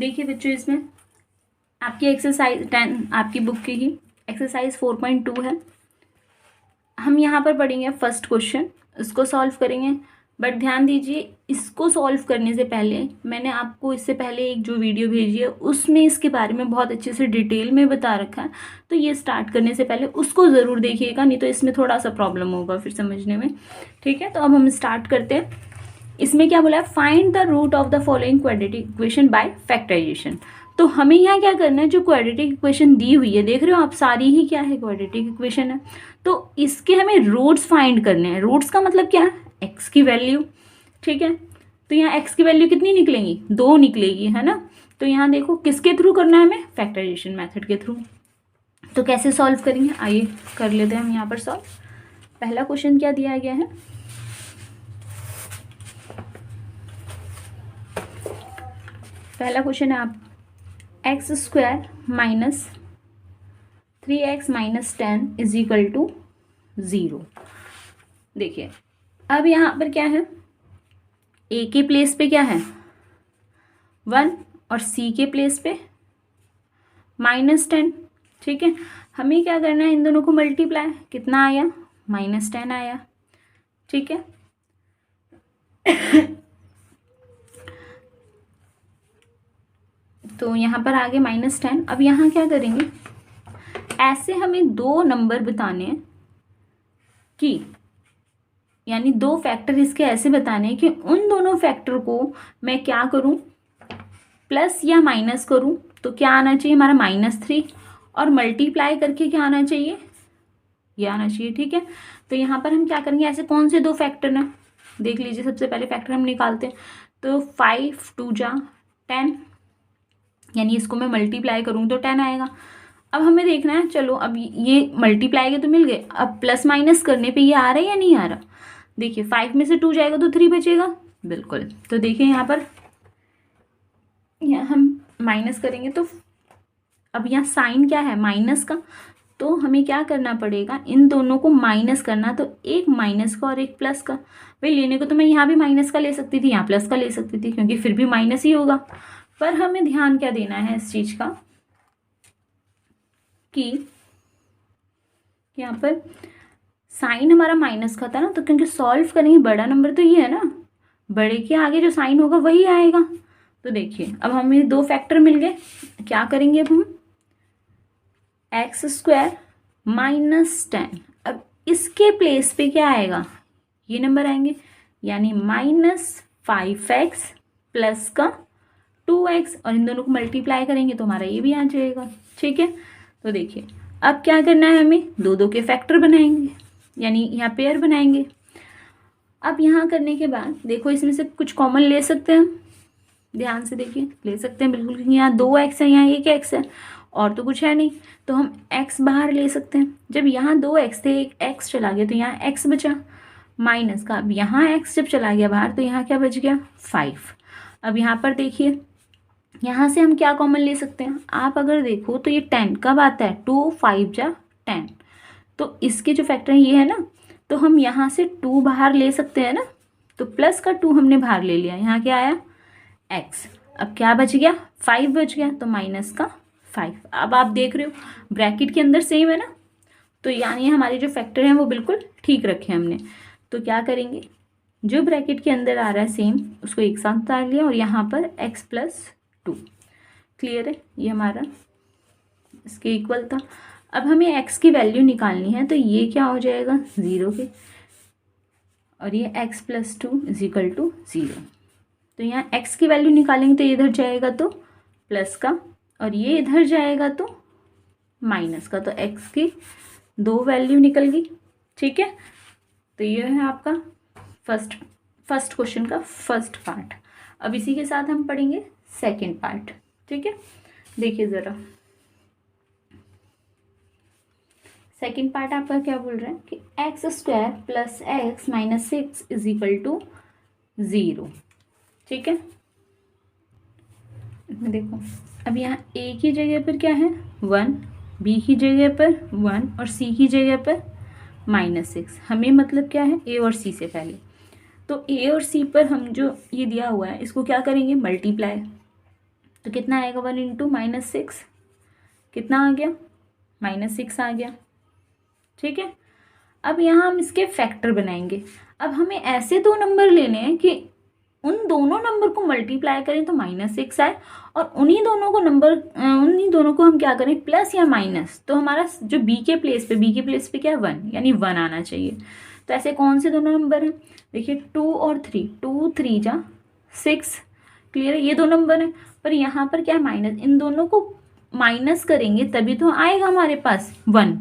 देखिए बच्चों, इसमें आपकी एक्सरसाइज 10 आपकी बुक की ही एक्सरसाइज 4.2 है। हम यहाँ पर पढ़ेंगे फर्स्ट क्वेश्चन, इसको सॉल्व करेंगे। बट ध्यान दीजिए, इसको सॉल्व करने से पहले मैंने आपको इससे पहले एक जो वीडियो भेजी है उसमें इसके बारे में बहुत अच्छे से डिटेल में बता रखा है, तो ये स्टार्ट करने से पहले उसको ज़रूर देखिएगा, नहीं तो इसमें थोड़ा सा प्रॉब्लम होगा फिर समझने में। ठीक है, तो अब हम स्टार्ट करते हैं। इसमें क्या बोला है, find the root of the following quadratic equation by factorisation. तो हमें यहाँ क्या करना है, जो क्वाड्रेटिक इक्वेशन दी हुई है, देख रहे हो आप, सारी ही क्या है, क्वाड्रेटिक इक्वेशन है। तो इसके हमें रूट्स फाइंड करने हैं। रूट्स का मतलब क्या है, एक्स की वैल्यू। ठीक है, तो यहाँ एक्स की वैल्यू कितनी निकलेंगी, 2 निकलेगी, है ना। तो यहाँ देखो किसके थ्रू करना है हमें, फैक्टराइजेशन मेथड के थ्रू। तो कैसे सॉल्व करेंगे, आइए कर लेते हैं हम यहाँ पर सॉल्व। पहला क्वेश्चन क्या दिया गया है, पहला क्वेश्चन है आप x square minus 3x minus 10 is equal to 0। देखिए अब यहाँ पर क्या है, ए के प्लेस पे क्या है 1 और सी के प्लेस पे -10। ठीक है, हमें क्या करना है, इन दोनों को मल्टीप्लाई, कितना आया, -10 आया। ठीक है तो यहाँ पर आगे -10। अब यहाँ क्या करेंगे, ऐसे हमें 2 नंबर बताने हैं कि, यानी 2 फैक्टर इसके ऐसे बताने हैं कि उन दोनों फैक्टर को मैं क्या करूं, प्लस या माइनस करूं। तो क्या आना चाहिए हमारा -3, और मल्टीप्लाई करके क्या आना चाहिए, ये आना चाहिए। ठीक है, तो यहाँ पर हम क्या करेंगे, ऐसे कौन से 2 फैक्टर हैं, देख लीजिए। सबसे पहले फैक्टर हम निकालते हैं, तो 5 2 जा 10, यानी इसको मैं मल्टीप्लाई करूँ तो 10 आएगा। अब हमें देखना है, चलो अब ये मल्टीप्लाई के तो मिल गए, अब प्लस माइनस करने पे ये आ रहा है या नहीं आ रहा। देखिए 5 में से 2 जाएगा तो 3 बचेगा, बिल्कुल। तो देखिए यहाँ पर हम माइनस करेंगे, तो अब यहाँ साइन क्या है, माइनस का। तो हमें क्या करना पड़ेगा, इन दोनों को माइनस करना, तो एक माइनस का और एक प्लस का। भाई लेने को तो मैं यहाँ भी माइनस का ले सकती थी, यहाँ प्लस का ले सकती थी, क्योंकि फिर भी माइनस ही होगा। पर हमें ध्यान क्या देना है इस चीज़ का, कि यहाँ पर साइन हमारा माइनस का था ना, तो क्योंकि सॉल्व करेंगे, बड़ा नंबर तो ये है ना, बड़े के आगे जो साइन होगा वही आएगा। तो देखिए अब हमें 2 फैक्टर मिल गए, क्या करेंगे अब हम, एक्स स्क्वायर -10, अब इसके प्लेस पे क्या आएगा, ये नंबर आएंगे, यानी -5x प्लस का 2x, और इन दोनों को मल्टीप्लाई करेंगे तो हमारा ये भी आ जाएगा। ठीक है, तो देखिए अब क्या करना है, हमें 2 के फैक्टर बनाएंगे, यानी यहाँ पेयर बनाएंगे। अब यहाँ करने के बाद देखो, इसमें से कुछ कॉमन ले सकते हैं हम, ध्यान से देखिए, ले सकते हैं बिल्कुल, क्योंकि यहाँ 2x है, यहाँ 1x है, और तो कुछ है नहीं, तो हम x बाहर ले सकते हैं। जब यहाँ 2x थे, एक x चला गया, तो यहाँ x बचा माइनस का। अब यहाँ x जब चला गया बाहर, तो यहाँ क्या बच गया, 5। अब यहाँ पर देखिए, यहाँ से हम क्या कॉमन ले सकते हैं, आप अगर देखो तो ये 10 कब आता है, 2 5 जा 10, तो इसके जो फैक्टर ये है ना, तो हम यहाँ से 2 बाहर ले सकते हैं ना, तो प्लस का 2 हमने बाहर ले लिया, यहाँ क्या आया x। अब क्या बच गया, 5 बच गया, तो माइनस का 5। अब आप देख रहे हो ब्रैकेट के अंदर सेम है ना, तो यानी हमारे जो फैक्टर हैं वो बिल्कुल ठीक रखे हमने। तो क्या करेंगे, जो ब्रैकेट के अंदर आ रहा है सेम, उसको एक साथ उतार लिया, और यहाँ पर x + 2। क्लियर है, ये हमारा इसके इक्वल था। अब हमें x की वैल्यू निकालनी है, तो ये क्या हो जाएगा 0 के, और ये x + 2 = 0। तो यहाँ x की वैल्यू निकालेंगे, तो ये इधर जाएगा तो प्लस का, और ये इधर जाएगा तो माइनस का, तो x की 2 वैल्यू निकल गई। ठीक है, तो ये है आपका फर्स्ट क्वेश्चन का फर्स्ट पार्ट। अब इसी के साथ हम पढ़ेंगे सेकंड पार्ट। ठीक है, देखिए ज़रा सेकंड पार्ट आपका क्या बोल रहा है कि x² + x - 6 = 0। ठीक है, देखो अब यहाँ a की जगह पर क्या है 1, b की जगह पर 1, और c की जगह पर -6। हमें मतलब क्या है, a और c से पहले, तो a और c पर हम जो ये दिया हुआ है इसको क्या करेंगे, मल्टीप्लाई। तो कितना आएगा 1 इंटू -6, कितना आ गया -6 आ गया। ठीक है, अब यहाँ हम इसके फैक्टर बनाएंगे। अब हमें ऐसे दो नंबर लेने हैं कि उन दोनों नंबर को मल्टीप्लाई करें तो -6 आए, और उन्हीं दोनों को हम क्या करें प्लस या माइनस, तो हमारा जो बी के प्लेस पे क्या है 1, यानी 1 आना चाहिए। तो ऐसे कौन से दोनों नंबर हैं, देखिए 2 और 3, 2 3 जा 6, क्लियर है, ये दो नंबर हैं। पर यहाँ पर क्या है माइनस, इन दोनों को माइनस करेंगे तभी तो आएगा हमारे पास 1,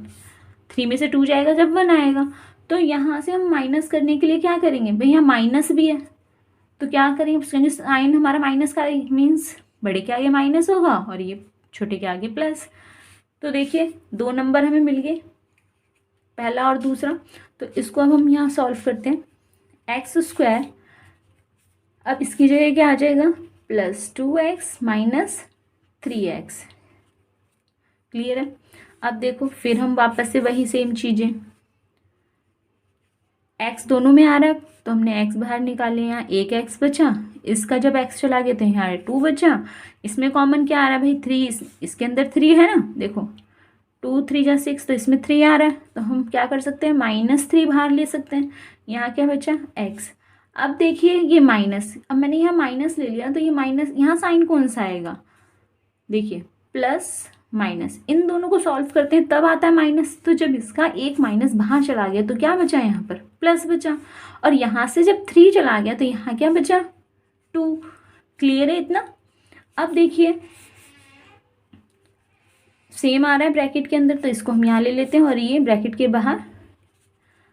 3 में से 2 जाएगा जब 1 आएगा। तो यहाँ से हम माइनस करने के लिए क्या करेंगे, भैया माइनस भी है तो क्या करेंगे, साइन हमारा माइनस का मीन्स बड़े के आगे माइनस होगा और ये छोटे के आगे प्लस। तो देखिए दो नंबर हमें मिल गए, पहला और दूसरा। तो इसको अब हम यहाँ सॉल्व करते हैं, x², अब इसकी जगह क्या आ जाएगा +2x - 3x, क्लियर है। अब देखो फिर हम वापस से वही सेम चीज़ें, x दोनों में आ रहा है तो हमने x बाहर निकाले, यहाँ एक x बचा, इसका जब x चला गया तो यहाँ 2 बचा, इसमें कॉमन क्या आ रहा है भाई 3, इसके अंदर 3 है ना, देखो 2 3 जा 6, तो इसमें 3 आ रहा है, तो हम क्या कर सकते हैं -3 बाहर ले सकते हैं। यहाँ क्या बचा x। अब देखिए ये माइनस, अब मैंने यहाँ माइनस ले लिया तो ये माइनस, यहाँ साइन कौन सा आएगा, देखिए प्लस माइनस, इन दोनों को सॉल्व करते हैं तब आता है माइनस। तो जब इसका एक माइनस बाहर चला गया तो क्या बचा, यहाँ पर प्लस बचा, और यहाँ से जब 3 चला गया तो यहाँ क्या बचा 2, क्लियर है इतना। अब देखिए सेम आ रहा है ब्रैकेट के अंदर, तो इसको हम यहाँ ले लेते हैं और ये ब्रैकेट के बाहर।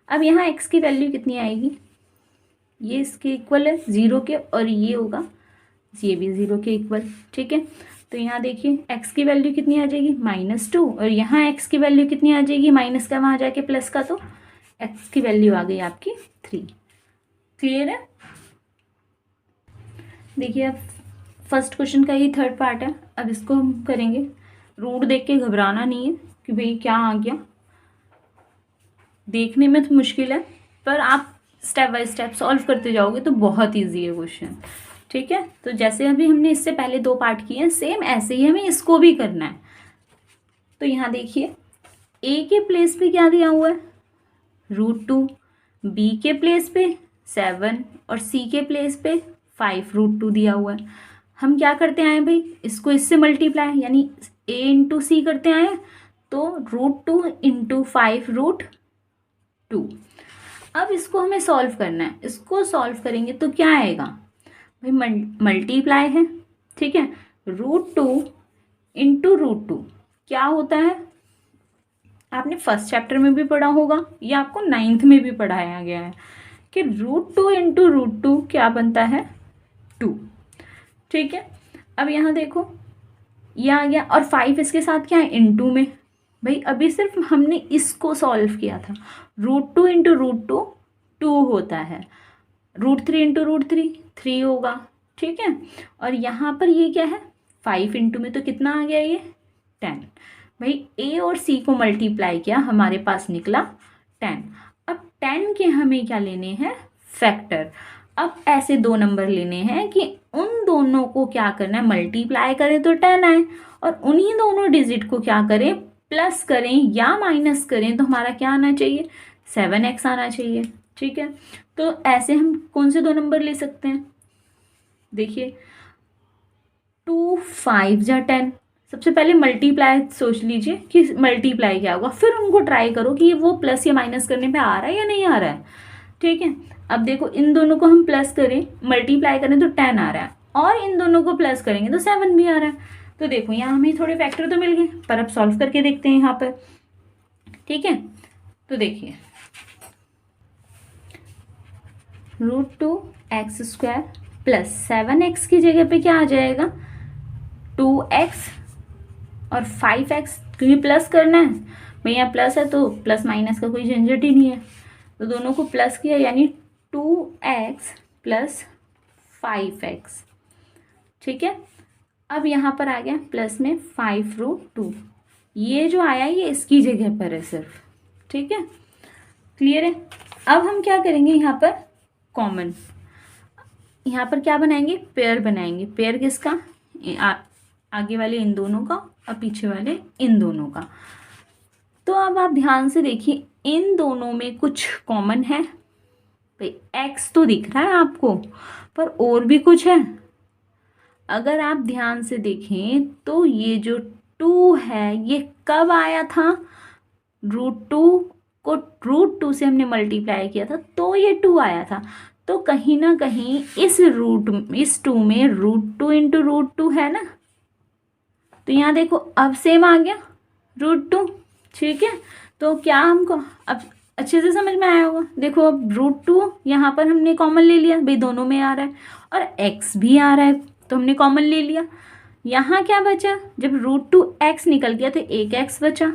अब यहाँ x की वैल्यू कितनी आएगी, ये इसके इक्वल है 0 के, और ये होगा ये भी 0 के इक्वल, ठीक है। तो यहाँ देखिए x की वैल्यू कितनी आ जाएगी -2, और यहाँ x की वैल्यू कितनी आ जाएगी माइनस का वहाँ जाके प्लस का, तो x की वैल्यू आ गई आपकी 3, क्लियर है। देखिए अब फर्स्ट क्वेश्चन का ही थर्ड पार्ट है, अब इसको हम करेंगे। रूट देख के घबराना नहीं है कि भाई क्या आ गया, देखने में तो मुश्किल है पर आप स्टेप बाय स्टेप सॉल्व करते जाओगे तो बहुत ईजी है क्वेश्चन, ठीक है। तो जैसे अभी हमने इससे पहले 2 पार्ट किए हैं, सेम ऐसे ही हमें इसको भी करना है। तो यहाँ देखिए a के प्लेस पे क्या दिया हुआ है √2, b के प्लेस पे 7 और c के प्लेस पे 5 √2 दिया हुआ है। हम क्या करते आए भाई, इसको इससे मल्टीप्लाई यानी a इंटू सी करते आए, तो √2 इंटू 5 √2। अब इसको हमें सॉल्व करना है, इसको सॉल्व करेंगे तो क्या आएगा भाई, मल्टीप्लाई है, ठीक है, √2 इंटू √2 क्या होता है, आपने फर्स्ट चैप्टर में भी पढ़ा होगा या आपको 9th में भी पढ़ाया गया है कि √2 इंटू √2 क्या बनता है 2, ठीक है। अब यहाँ देखो ये आ गया, और 5 इसके साथ क्या है इंटू में, भाई अभी सिर्फ हमने इसको सॉल्व किया था, √2 इंटू √2 2 होता है, √3 इंटू √3 3 होगा, ठीक है। और यहाँ पर ये क्या है 5 इंटू में, तो कितना आ गया ये 10, भाई a और c को मल्टीप्लाई किया हमारे पास निकला 10। अब 10 के हमें क्या लेने हैं फैक्टर। अब ऐसे 2 नंबर लेने हैं कि उन दोनों को क्या करना है मल्टीप्लाई करें तो 10 आए, और उन्हीं दोनों डिजिट को क्या करें प्लस करें या माइनस करें तो हमारा क्या आना चाहिए 7x आना चाहिए, ठीक है। तो ऐसे हम कौन से 2 नंबर ले सकते हैं, देखिए 2 5 जा 10, सबसे पहले मल्टीप्लाई सोच लीजिए कि मल्टीप्लाई क्या होगा, फिर उनको ट्राई करो कि वो प्लस या माइनस करने पे आ रहा है या नहीं आ रहा है, ठीक है। अब देखो इन दोनों को हम प्लस करें मल्टीप्लाई करें तो 10 आ रहा है, और इन दोनों को प्लस करेंगे तो 7 भी आ रहा है। तो देखो यहाँ हमें थोड़े फैक्टर तो मिल गए, पर अब सॉल्व करके देखते हैं यहाँ पर, ठीक है। तो देखिए √2x² प्लस 7x की जगह पे क्या आ जाएगा 2x और 5x, क्योंकि प्लस करना है भाई, यहाँ प्लस है तो प्लस माइनस का कोई झंझट ही नहीं है, तो दोनों को प्लस किया यानी 2x प्लस 5x, ठीक है। अब यहाँ पर आ गया प्लस में 5 √2, ये जो आया ये इसकी जगह पर है सिर्फ, ठीक है, क्लियर है। अब हम क्या करेंगे यहाँ पर कॉमन, यहाँ पर क्या बनाएंगे पेयर बनाएंगे, पेयर किसका आगे वाले इन दोनों का और पीछे वाले इन दोनों का। तो अब आप ध्यान से देखिए, इन दोनों में कुछ कॉमन है भाई, x तो दिख रहा है आपको, पर और भी कुछ है। अगर आप ध्यान से देखें तो ये जो 2 है ये कब आया था, √2 को √2 से हमने मल्टीप्लाई किया था तो ये 2 आया था। तो कहीं ना कहीं इस 2 में √2 इंटू √2 है ना, तो यहाँ देखो अब सेम आ गया √2। ठीक है, तो क्या हमको अब अच्छे से समझ में आया होगा। देखो अब √2 यहाँ पर हमने कॉमन ले लिया भाई, दोनों में आ रहा है, और x भी आ रहा है तो हमने कॉमन ले लिया। यहाँ क्या बचा, जब √2x निकल गया तो एक x बचा,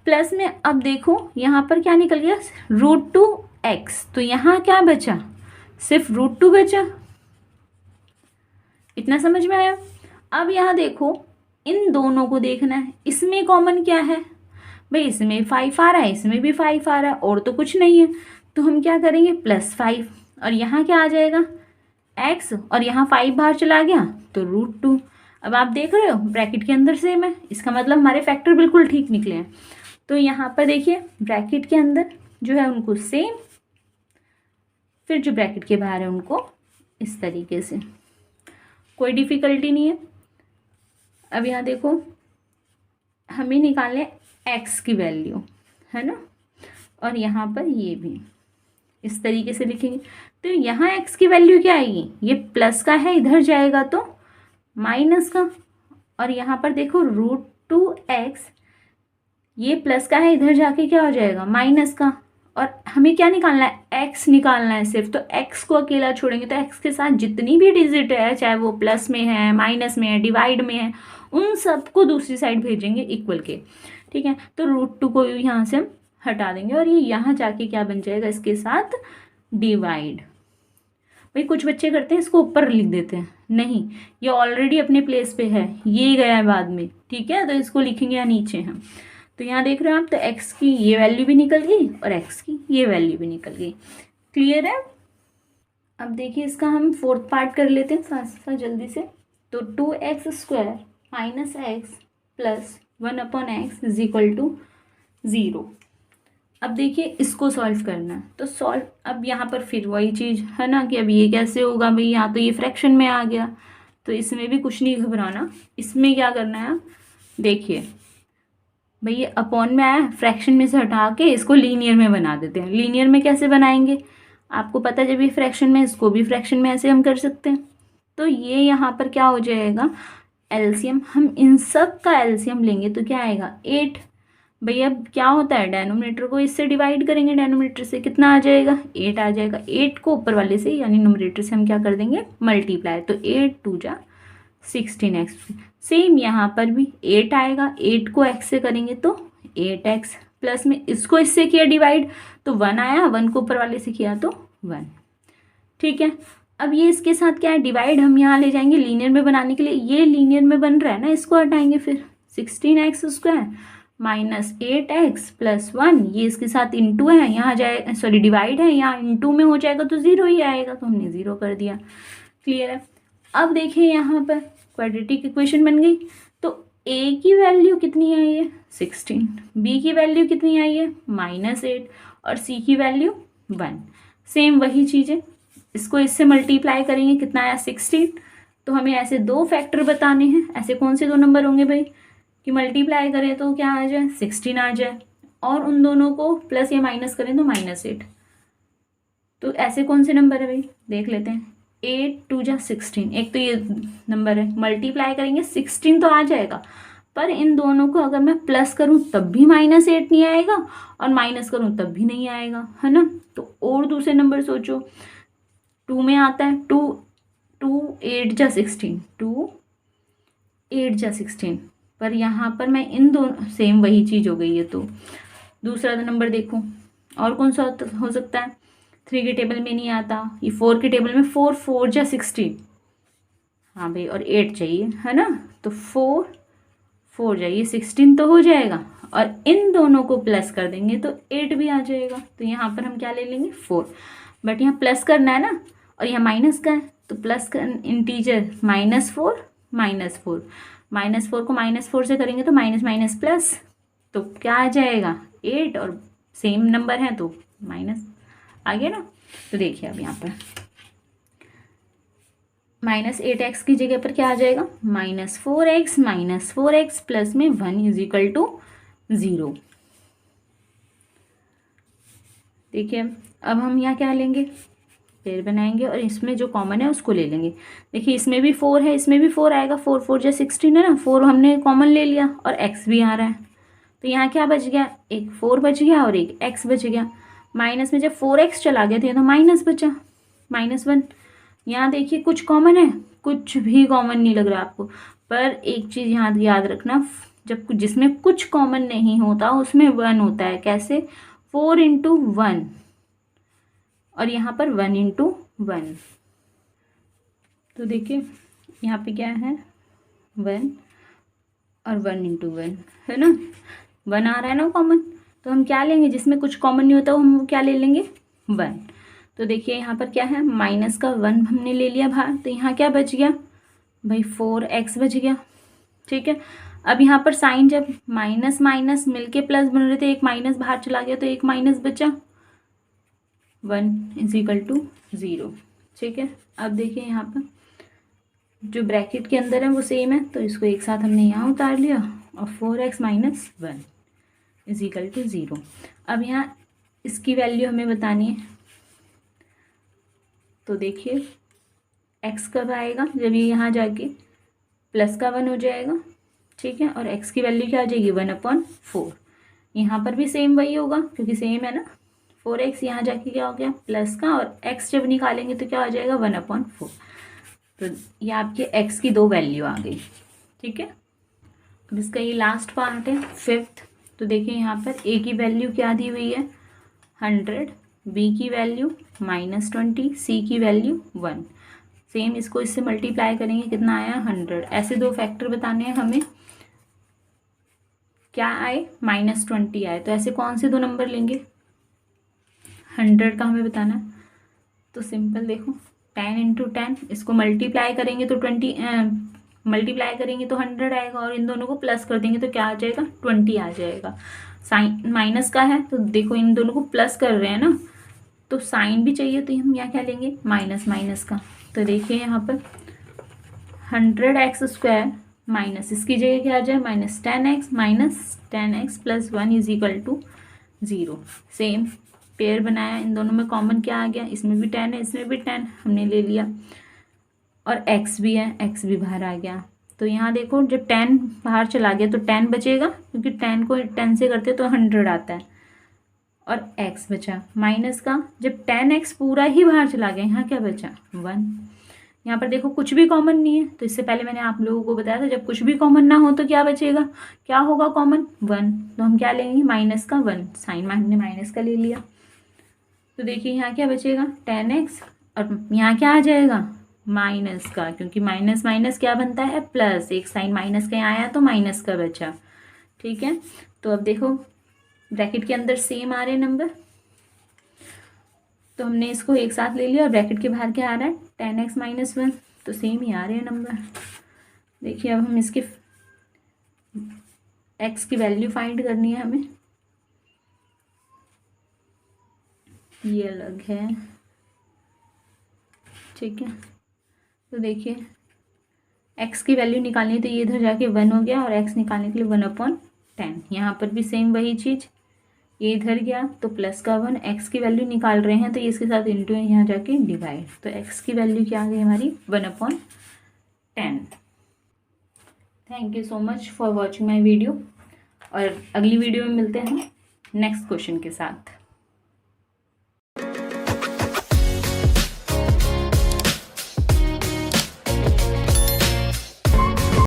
प्लस में अब देखो यहाँ पर क्या निकल गया, √2x, तो यहाँ क्या बचा, सिर्फ √2 बचा। इतना समझ में आया। अब यहाँ देखो इन दोनों को देखना है, इसमें कॉमन क्या है भाई, इसमें 5 आ रहा है, इसमें भी 5 आ रहा है, और तो कुछ नहीं है। तो हम क्या करेंगे, +5, और यहाँ क्या आ जाएगा x, और यहाँ 5 बाहर चला गया तो √2। अब आप देख रहे हो ब्रैकेट के अंदर सेम है, इसका मतलब हमारे फैक्टर बिल्कुल ठीक निकले हैं। तो यहाँ पर देखिए ब्रैकेट के अंदर जो है उनको सेम, फिर जो ब्रैकेट के बाहर है उनको इस तरीके से, कोई डिफ़िकल्टी नहीं है। अब यहाँ देखो हमें निकालने x की वैल्यू है ना, और यहाँ पर ये भी इस तरीके से लिखेंगे। तो यहाँ x की वैल्यू क्या आएगी, ये प्लस का है इधर जाएगा तो माइनस का, और यहाँ पर देखो √2x, ये प्लस का है इधर जाके क्या हो जाएगा माइनस का, और हमें क्या निकालना है, x निकालना है सिर्फ। तो x को अकेला छोड़ेंगे तो x के साथ जितनी भी डिजिट है, चाहे वो प्लस में है, माइनस में है, डिवाइड में है, उन सबको दूसरी साइड भेजेंगे इक्वल के। ठीक है, तो √2 को यहाँ से हम हटा देंगे, और ये यहाँ जाके क्या बन जाएगा, इसके साथ डिवाइड। भाई कुछ बच्चे करते हैं इसको ऊपर लिख देते हैं, नहीं, ये ऑलरेडी अपने प्लेस पे है, ये गया है बाद में। ठीक है, तो इसको लिखेंगे यहाँ नीचे हम। तो यहाँ देख रहे हो आप, तो x की ये वैल्यू भी निकल गई और x की ये वैल्यू भी निकल गई। क्लियर है। अब देखिए इसका हम 4th पार्ट कर लेते हैं साथ साथ जल्दी से। तो 2x² - x + 1/x = 0। अब देखिए इसको सॉल्व करना है, तो सॉल्व, अब यहाँ पर फिर वही चीज़ है ना कि अब ये कैसे होगा भाई, यहाँ तो ये फ्रैक्शन में आ गया, तो इसमें भी कुछ नहीं घबराना। इसमें क्या करना है, देखिए भाई ये अपॉन में आया, फ्रैक्शन में से हटा के इसको लीनियर में बना देते हैं। लीनियर में कैसे बनाएंगे आपको पता है, जब ये फ्रैक्शन में, इसको भी फ्रैक्शन में ऐसे हम कर सकते हैं। तो ये यहाँ पर क्या हो जाएगा, एलसीएम, हम इन सब का एलसीएम लेंगे तो क्या आएगा 8। भैया अब क्या होता है, डेनोमिनेटर को इससे डिवाइड करेंगे, डेनोमिनेटर से कितना आ जाएगा 8 आ जाएगा। 8 को ऊपर वाले से यानी न्यूमरेटर से हम क्या कर देंगे मल्टीप्लाई, तो 8 × 2 = 16x। सेम यहाँ पर भी 8 आएगा, 8 को x से करेंगे तो 8x, प्लस में इसको इससे किया डिवाइड तो 1 आया, 1 को ऊपर वाले से किया तो 1। ठीक है, अब ये इसके साथ क्या है डिवाइड, हम यहाँ ले जाएंगे लीनियर में बनाने के लिए, ये लीनियर में बन रहा है ना, इसको हटाएंगे फिर 16x² - 8x + 1, ये इसके साथ इंटू है, यहाँ जाए सॉरी डिवाइड है, यहाँ इंटू में हो जाएगा तो 0 ही आएगा, तो हमने 0 कर दिया। क्लियर है। अब देखिए यहाँ पर क्वाड्रेटिक इक्वेशन बन गई। तो a की वैल्यू कितनी आई है 16, b की वैल्यू कितनी आई है -8, और c की वैल्यू 1। सेम वही चीज़ें, इसको इससे मल्टीप्लाई करेंगे, कितना आया 16। तो हमें ऐसे 2 फैक्टर बताने हैं। ऐसे कौन से 2 नंबर होंगे भाई कि मल्टीप्लाई करें तो क्या आ जाए 16 आ जाए, और उन दोनों को प्लस या माइनस करें तो -8। तो ऐसे कौन से नंबर है भाई देख लेते हैं। 8 × 2 = 16, एक तो ये नंबर है, मल्टीप्लाई करेंगे 16 तो आ जाएगा, पर इन दोनों को अगर मैं प्लस करूं तब भी -8 नहीं आएगा, और माइनस करूं तब भी नहीं आएगा, है ना। तो और दूसरे नंबर सोचो, 2 में आता है 2 8 × 16, 2 8 × 16, पर यहाँ पर मैं इन दोनों, सेम वही चीज़ हो गई है। तो दूसरा नंबर देखो और कौन सा हो सकता है, 3 के टेबल में नहीं आता, ये 4 के टेबल में 4 4 × 16, हाँ भाई, और 8 चाहिए, है ना। तो 4 4 जाइए 16 तो हो जाएगा, और इन दोनों को प्लस कर देंगे तो 8 भी आ जाएगा। तो यहाँ पर हम क्या ले लेंगे 4, बट यहाँ प्लस करना है ना, और यहाँ माइनस का है तो प्लस कर इंटीजर -4 -4, -4 को -4 से करेंगे तो माइनस माइनस प्लस, तो क्या आ जाएगा 8, और सेम नंबर है तो माइनस आ गया ना। तो देखिए अब यहाँ पर -8x की जगह पर क्या आ जाएगा, -4x प्लस में 1 इज इक्वल टू 0। देखिए अब हम यहाँ क्या लेंगे, पेड़ बनाएंगे और इसमें जो कॉमन है उसको ले लेंगे। देखिए इसमें भी 4 है, इसमें भी 4 आएगा, 4 4 जा 16 है ना, 4 हमने कॉमन ले लिया और x भी आ रहा है, तो यहाँ क्या बच गया, एक 4 बच गया और एक x बच गया। माइनस में जब 4x चला गया था तो माइनस बचा, -1। यहाँ देखिए कुछ कॉमन है, कुछ भी कॉमन नहीं लग रहा आपको, पर एक चीज़ यहाँ याद रखना, जब जिसमें कुछ कॉमन नहीं होता उसमें 1 होता है। कैसे, 4 इंटू 1 और यहाँ पर 1 इंटू 1। तो देखिए यहाँ पे क्या है, 1 और 1 इंटू 1 है ना, 1 आ रहा है ना कॉमन, तो हम क्या लेंगे, जिसमें कुछ कॉमन नहीं होता हम वो क्या ले लेंगे, 1। तो देखिए यहाँ पर क्या है, माइनस का 1 हमने ले लिया बाहर, तो यहाँ क्या बच गया भाई, 4x बच गया। ठीक है, अब यहाँ पर साइन जब माइनस माइनस मिलके प्लस बन रहे थे, एक माइनस बाहर चला गया तो एक माइनस बचा, 1 इज इक्वल टू 0। ठीक है, अब देखिए यहाँ पर जो ब्रैकेट के अंदर है वो सेम है, तो इसको एक साथ हमने यहाँ उतार लिया और 4x minus 1 is equal to 0। अब यहाँ इसकी वैल्यू हमें बतानी है, तो देखिए x कब आएगा, जब ये यहाँ जाके प्लस का 1 हो जाएगा। ठीक है, और x की वैल्यू क्या आ जाएगी, 1/4। यहाँ पर भी सेम वही होगा क्योंकि सेम है ना, 4x यहाँ जाके क्या हो गया प्लस का, और x जब निकालेंगे तो क्या आ जाएगा 1/4। तो ये आपके x की 2 वैल्यू आ गई। ठीक है, अब इसका ये लास्ट पार्ट है 5th। तो देखिए यहाँ पर a की वैल्यू क्या दी हुई है 100, b की वैल्यू -20, c की वैल्यू 1। सेम इसको इससे मल्टीप्लाई करेंगे, कितना आया 100। ऐसे 2 फैक्टर बताने हैं हमें, क्या आए -20 आए, तो ऐसे कौन से 2 नंबर लेंगे, 100 का हमें बताना है। तो सिंपल देखो 10 इंटू 10, इसको मल्टीप्लाई करेंगे तो 20, मल्टीप्लाई करेंगे तो 100 आएगा, और इन दोनों को प्लस कर देंगे तो क्या आ जाएगा 20 आ जाएगा। साइन माइनस का है तो देखो इन दोनों को प्लस कर रहे हैं ना, तो साइन भी चाहिए, तो हम यहाँ क्या लेंगे माइनस माइनस का। तो देखिए यहाँ पर 100x² माइनस इसकी जगह क्या आ जाए -10x plus 1 is equal to 0। Same pair बनाया, इन दोनों में कॉमन क्या आ गया, इसमें भी 10 है इसमें भी 10 हमने ले लिया, और x भी है, x भी बाहर आ गया। तो यहाँ देखो जब 10 बाहर चला गया तो 10 बचेगा, क्योंकि 10 को 10 से करते तो 100 आता है, और x बचा माइनस का, जब 10x पूरा ही बाहर चला गया यहाँ क्या बचा 1। यहाँ पर देखो कुछ भी कॉमन नहीं है, तो इससे पहले मैंने आप लोगों को बताया था जब कुछ भी कॉमन ना हो तो क्या बचेगा, क्या होगा कॉमन 1, तो हम क्या लेंगे माइनस का 1, साइन हमने माइनस का ले लिया। तो देखिए यहाँ क्या बचेगा 10x, और यहाँ क्या आ जाएगा माइनस का, क्योंकि माइनस माइनस क्या बनता है प्लस, एक साइन माइनस का यहाँ आया तो माइनस का बचा। ठीक है, तो अब देखो ब्रैकेट के अंदर सेम आ रहे नंबर, तो हमने इसको एक साथ ले लिया, और ब्रैकेट के बाहर क्या आ रहा है 10x माइनस 1, तो सेम ही आ रहे हैं नंबर। देखिए अब हम इसके x की वैल्यू फाइंड करनी है हमें, ये अलग है। ठीक है, तो देखिए x की वैल्यू निकालनी है तो ये इधर जाके 1 हो गया, और x निकालने के लिए 1/10। यहाँ पर भी सेम वही चीज़, ये इधर गया तो प्लस का 1, x की वैल्यू निकाल रहे हैं तो ये इसके साथ इंटू है, यहाँ जाके डिवाइड, तो x की वैल्यू क्या आ गई हमारी 1/10। Thank you so much for watching my video, और अगली वीडियो में मिलते हैं नेक्स्ट क्वेश्चन के साथ।